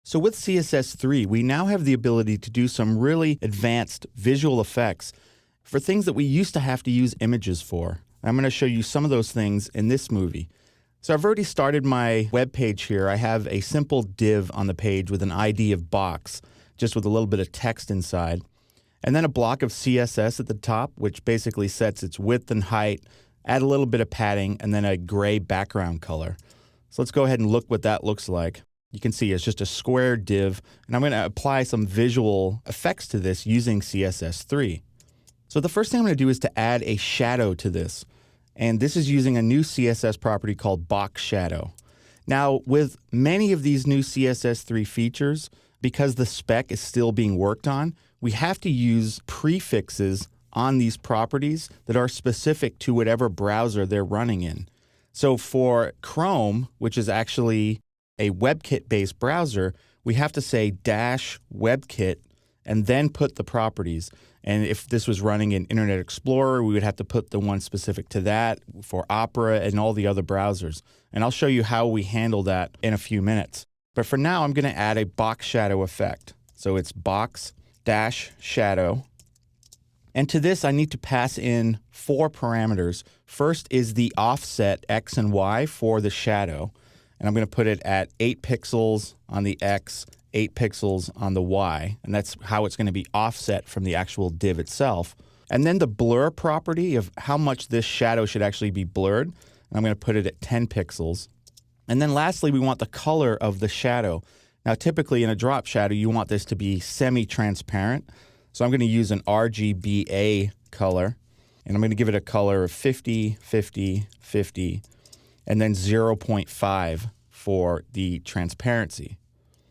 So with CSS3, we now have the ability to do some really advanced visual effects for things that we used to have to use images for. I'm going to show you some of those things in this movie. So I've already started my web page here. I have a simple div on the page with an ID of box, just with a little bit of text inside. And then a block of CSS at the top, which basically sets its width and height, add a little bit of padding, and then a gray background color. So let's go ahead and look what that looks like. You can see it's just a square div, and I'm going to apply some visual effects to this using CSS3. So the first thing I'm going to do is to add a shadow to this, and this is using a new CSS property called box shadow. Now, with many of these new CSS3 features, because the spec is still being worked on, we have to use prefixes on these properties that are specific to whatever browser they're running in. So for Chrome, which is actually a WebKit-based browser, we have to say -WebKit and then put the properties. And if this was running in Internet Explorer, we would have to put the one specific to that for Opera and all the other browsers. And I'll show you how we handle that in a few minutes. But for now, I'm going to add a box shadow effect. So it's box-shadow. And to this, I need to pass in 4 parameters. First is the offset X and Y for the shadow. And I'm going to put it at 8 pixels on the X, 8 pixels on the Y. And that's how it's going to be offset from the actual div itself. And then the blur property of how much this shadow should actually be blurred. And I'm going to put it at 10 pixels. And then lastly, we want the color of the shadow. Now, typically in a drop shadow, you want this to be semi-transparent. So I'm going to use an RGBA color. And I'm going to give it a color of 50, 50, 50. And then 0.5 for the transparency.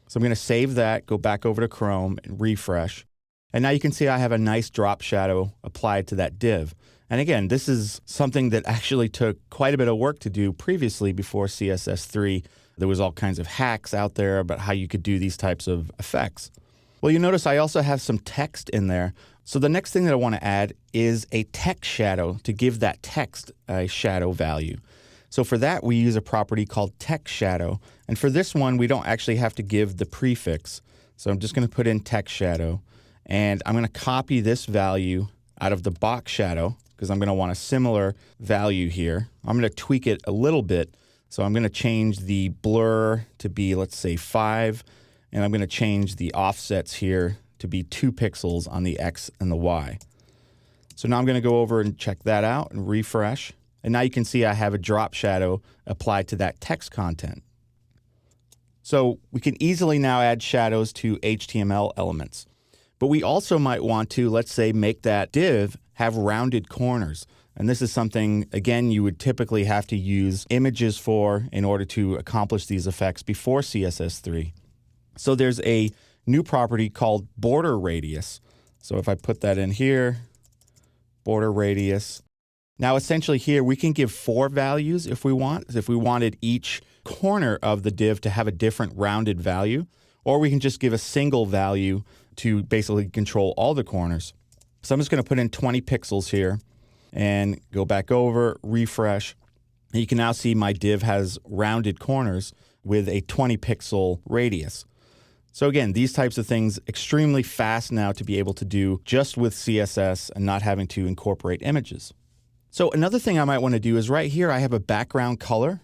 So I'm going to save that, go back over to Chrome and refresh. And now you can see I have a nice drop shadow applied to that div. And again, this is something that actually took quite a bit of work to do previously before CSS3. There was all kinds of hacks out there about how you could do these types of effects. Well, you notice I also have some text in there. So the next thing that I want to add is a text shadow to give that text a shadow value. So for that, we use a property called text shadow. And for this one, we don't actually have to give the prefix. So I'm just going to put in text shadow. And I'm going to copy this value out of the box shadow because I'm going to want a similar value here. I'm going to tweak it a little bit. So I'm going to change the blur to be, let's say, 5. And I'm going to change the offsets here to be 2 pixels on the X and the Y. So now I'm going to go over and check that out and refresh. And now you can see I have a drop shadow applied to that text content. So we can easily now add shadows to HTML elements. But we also might want to, let's say, make that div have rounded corners. And this is something, again, you would typically have to use images for in order to accomplish these effects before CSS3. So there's a new property called border radius. So if I put that in here, border radius. Now, essentially here, we can give 4 values if we want. If we wanted each corner of the div to have a different rounded value, or we can just give a single value to basically control all the corners. So I'm just going to put in 20 pixels here and go back over, refresh. And you can now see my div has rounded corners with a 20 pixel radius. So again, these types of things extremely fast now to be able to do just with CSS and not having to incorporate images. So another thing I might want to do is right here I have a background color.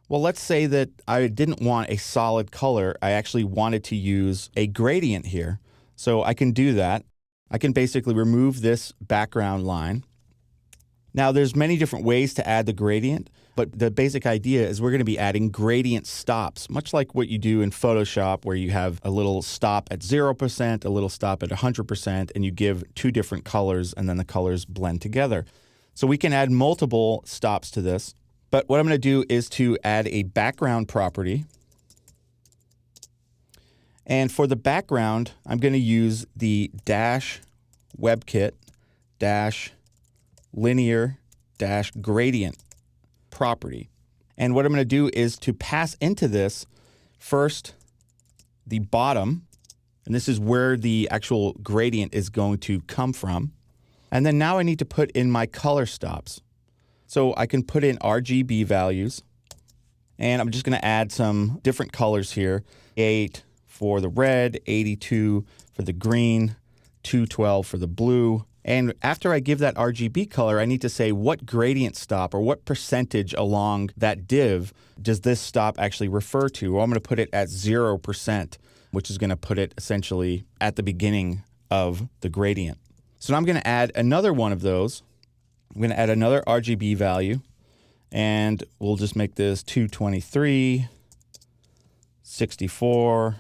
Well, let's say that I didn't want a solid color. I actually wanted to use a gradient here. So I can do that. I can basically remove this background line. Now there's many different ways to add the gradient, but the basic idea is we're going to be adding gradient stops, much like what you do in Photoshop where you have a little stop at 0%, a little stop at 100%, and you give 2 different colors and then the colors blend together. So we can add multiple stops to this. But what I'm going to do is to add a background property. And for the background, I'm going to use the -WebKit -linear -gradient property. And what I'm going to do is to pass into this first the bottom, and this is where the actual gradient is going to come from. And then now I need to put in my color stops. So I can put in RGB values, and I'm just going to add some different colors here, 8, for the red, 82 for the green, 212 for the blue. And after I give that RGB color, I need to say what gradient stop or what percentage along that div does this stop actually refer to. Well, I'm going to put it at 0%, which is going to put it essentially at the beginning of the gradient. So now I'm going to add another one of those. I'm going to add another RGB value, and we'll just make this 223, 64,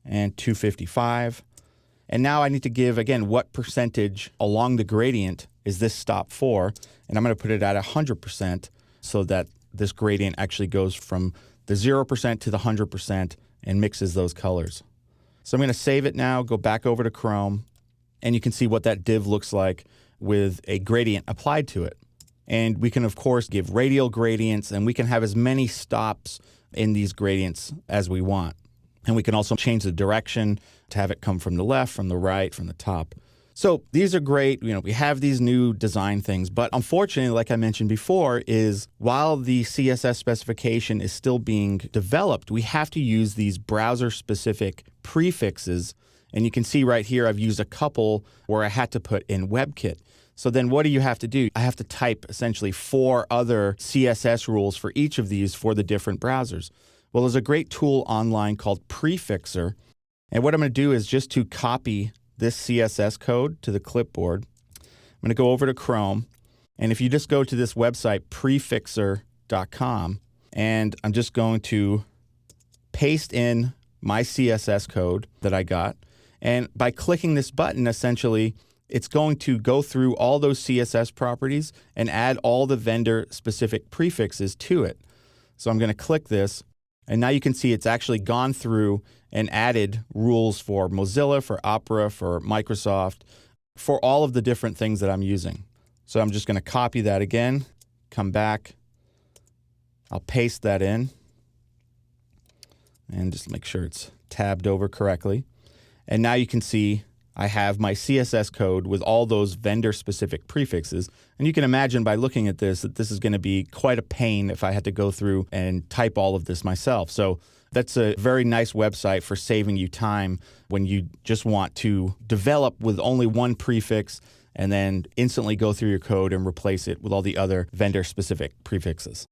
and 255. And now I need to give, again, what percentage along the gradient is this stop for. And I'm going to put it at 100% so that this gradient actually goes from the 0% to the 100% and mixes those colors. So I'm going to save it now, go back over to Chrome, and you can see what that div looks like with a gradient applied to it. And we can, of course, give radial gradients, and we can have as many stops in these gradients as we want. And we can also change the direction to have it come from the left, from the right, from the top. So these are great. We have these new design things, but unfortunately, like I mentioned before, is while the CSS specification is still being developed, we have to use these browser-specific prefixes. And you can see right here, I've used a couple where I had to put in WebKit. So then what do you have to do? I have to type essentially 4 other CSS rules for each of these for the different browsers. Well, there's a great tool online called Prefixer. And what I'm going to do is just to copy this CSS code to the clipboard. I'm going to go over to Chrome. And if you just go to this website, prefixer.com, and I'm just going to paste in my CSS code that I got. And by clicking this button, essentially, it's going to go through all those CSS properties and add all the vendor-specific prefixes to it. So I'm going to click this. And now you can see it's actually gone through and added rules for Mozilla, for Opera, for Microsoft, for all of the different things that I'm using. So I'm just going to copy that again, come back, I'll paste that in, and just make sure it's tabbed over correctly. And now you can see I have my CSS code with all those vendor-specific prefixes. And you can imagine by looking at this that this is going to be quite a pain if I had to go through and type all of this myself. So that's a very nice website for saving you time when you just want to develop with only one prefix and then instantly go through your code and replace it with all the other vendor-specific prefixes.